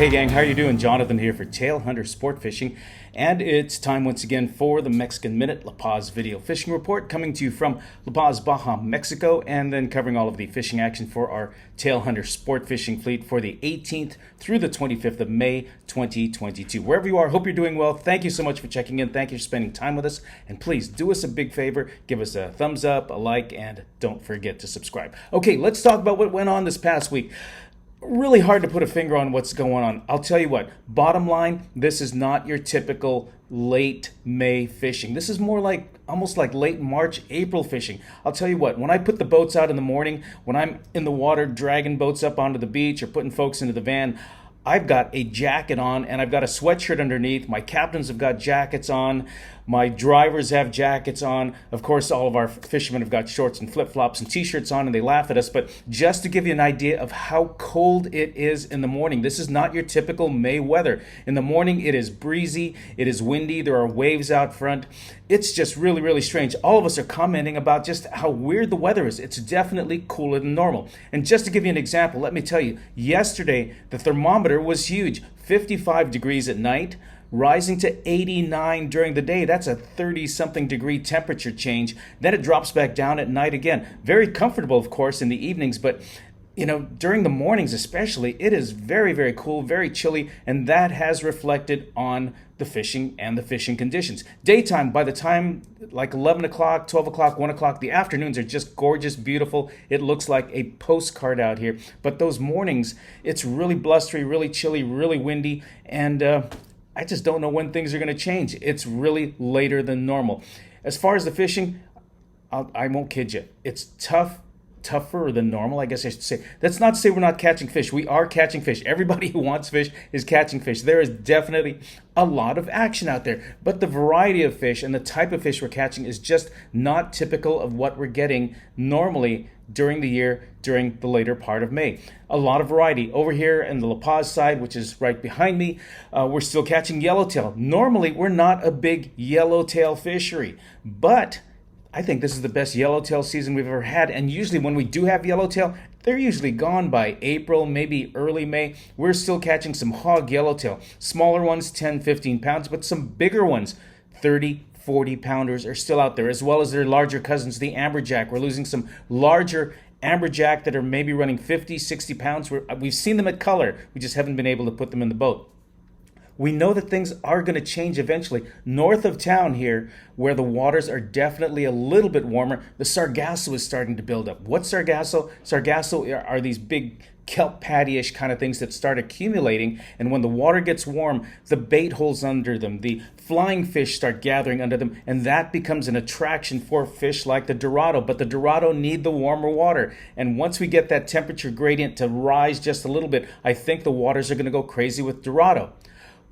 Hey gang, how are you doing? Jonathan here for Tailhunter Sportfishing, and it's time once again for the Mexican Minute La Paz video fishing report, coming to you from La Paz, Baja, Mexico, and then covering all of the fishing action for our Tailhunter Sportfishing fleet for the 18th through the 25th of May 2022. Wherever you are, hope you're doing well. Thank you so much for checking in. Thank you for spending time with us, and please do us a big favor, give us a thumbs up, a like, and don't forget to subscribe. Okay, let's talk about what went on this past week. Really hard to put a finger on what's going on. I'll tell you what, bottom line, this is not your typical late May fishing. This is more like almost like late March, April fishing. I'll tell you what, when I put the boats out in the morning, when I'm in the water dragging boats up onto the beach or putting folks into the van, I've got a jacket on and I've got a sweatshirt underneath. My captains have got jackets on. My drivers have jackets on. Of course, all of our fishermen have got shorts and flip-flops and t-shirts on, and they laugh at us. But just to give you an idea of how cold it is in the morning, this is not your typical May weather. In the morning, it is breezy, it is windy, there are waves out front. It's just really, really strange. All of us are commenting about just how weird the weather is. It's definitely cooler than normal. And just to give you an example, let me tell you, yesterday, the thermometer was huge, 55 degrees at night, rising to 89 during the day. That's a 30-something degree temperature change. Then it drops back down at night again. Very comfortable, of course, in the evenings, but during the mornings especially, it is very, very cool, very chilly, and that has reflected on the fishing and the fishing conditions. Daytime, by the time like 11 o'clock, 12 o'clock, 1 o'clock, the afternoons are just gorgeous, beautiful. It looks like a postcard out here. But those mornings, it's really blustery, really chilly, really windy, and I just don't know when things are going to change. It's really later than normal. As far as the fishing, I won't kid you. It's tougher than normal, I guess I should say. That's not to say we're not catching fish. We are catching fish. Everybody who wants fish is catching fish. There is definitely a lot of action out there. But the variety of fish and the type of fish we're catching is just not typical of what we're getting normally during the year, during the later part of May. A lot of variety. Over here in the La Paz side, which is right behind me, we're still catching yellowtail. Normally, we're not a big yellowtail fishery, but I think this is the best yellowtail season we've ever had, and usually when we do have yellowtail, they're usually gone by April, maybe early May. We're still catching some hog yellowtail. Smaller ones, 10, 15 pounds, but some bigger ones, 30, 40 pounders are still out there, as well as their larger cousins, the amberjack. We're losing some larger amberjack that are maybe running 50, 60 pounds. We've seen them at color. We just haven't been able to put them in the boat. We know that things are going to change eventually. North of town here, where the waters are definitely a little bit warmer, the sargasso is starting to build up. What's sargasso? Sargasso are these big kelp patty-ish kind of things that start accumulating, and when the water gets warm, the bait holes under them, the flying fish start gathering under them, and that becomes an attraction for fish like the Dorado. But the Dorado need the warmer water, and once we get that temperature gradient to rise just a little bit, I think the waters are going to go crazy with Dorado.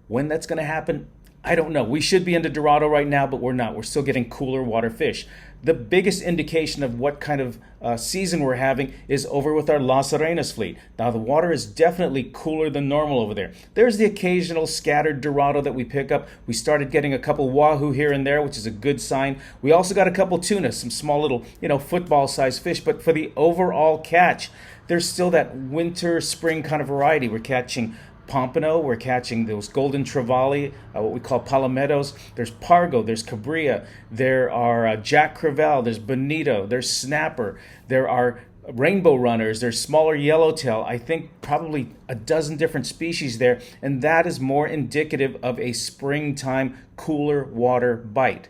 When that's going to happen, I don't know. We should be into Dorado right now, but we're not. We're still getting cooler water fish. The biggest indication of what kind of season we're having is over with our Las Arenas fleet. Now, the water is definitely cooler than normal over there. There's the occasional scattered Dorado that we pick up. We started getting a couple wahoo here and there, which is a good sign. We also got a couple tuna, some small little, football-sized fish. But for the overall catch, there's still that winter, spring kind of variety. We're catching pompano, we're catching those golden trevally, what we call palometos. There's pargo, there's cabria, there are jack crevalle, there's bonito, there's snapper, there are rainbow runners, there's smaller yellowtail. I think probably a dozen different species there, and that is more indicative of a springtime cooler water bite.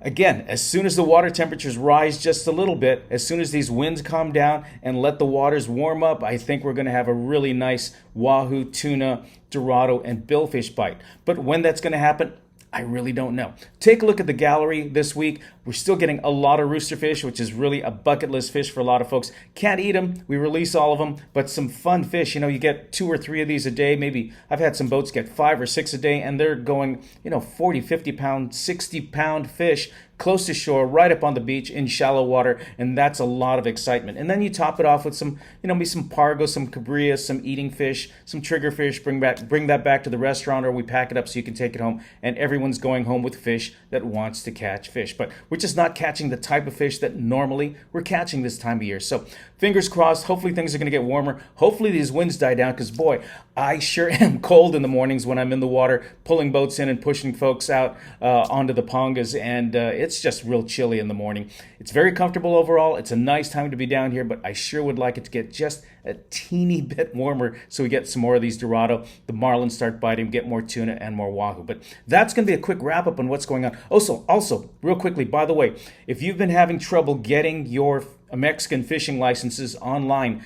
Again, as soon as the water temperatures rise just a little bit, as soon as these winds calm down and let the waters warm up, I think we're going to have a really nice wahoo, tuna, Dorado, and billfish bite. But when that's going to happen, I really don't know. Take a look at the gallery this week. We're still getting a lot of roosterfish, which is really a bucket list fish for a lot of folks. Can't eat them. We release all of them, but some fun fish. You get 2 or 3 of these a day. Maybe I've had some boats get 5 or 6 a day, and they're going, 40, 50 pound, 60 pound fish close to shore, right up on the beach in shallow water, and that's a lot of excitement. And then you top it off with some, maybe some pargo, some cabria, some eating fish, some triggerfish. Bring that back to the restaurant, or we pack it up so you can take it home, and everyone's going home with fish that wants to catch fish. But we're we're just not catching the type of fish that normally we're catching this time of year. So fingers crossed, hopefully things are going to get warmer. Hopefully these winds die down, because boy, I sure am cold in the mornings when I'm in the water pulling boats in and pushing folks out onto the pongas, and it's just real chilly in the morning. It's very comfortable overall. It's a nice time to be down here, but I sure would like it to get just a teeny bit warmer so we get some more of these Dorado, the marlins start biting, get more tuna and more wahoo. But that's going to be a quick wrap up on what's going on. Also, real quickly, by the way, if you've been having trouble getting your Mexican fishing licenses online,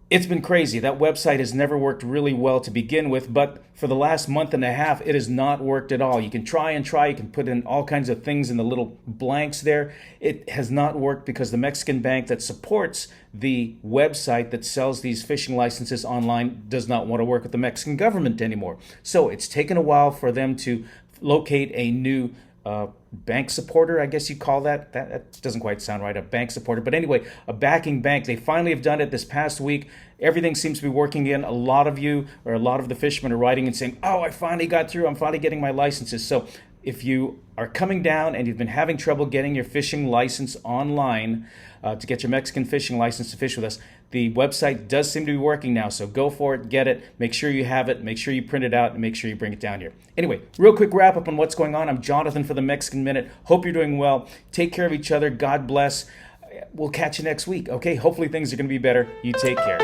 it's been crazy. That website has never worked really well to begin with, but for the last month and a half, it has not worked at all. You can try and try. You can put in all kinds of things in the little blanks there. It has not worked because the Mexican bank that supports the website that sells these fishing licenses online does not want to work with the Mexican government anymore. So it's taken a while for them to locate a new bank supporter, I guess you call that. That doesn't quite sound right, a bank supporter. But anyway, a backing bank. They finally have done it this past week. Everything seems to be working in. A lot of you, or a lot of the fishermen, are writing and saying, oh, I finally got through. I'm finally getting my licenses. So if you are coming down and you've been having trouble getting your fishing license online, to get your Mexican fishing license to fish with us, the website does seem to be working now. So go for it, get it, make sure you have it, make sure you print it out, and make sure you bring it down here. Anyway, real quick wrap up on what's going on. I'm Jonathan for the Mexican Minute. Hope you're doing well. Take care of each other. God bless. We'll catch you next week, okay? Hopefully things are going to be better. You take care.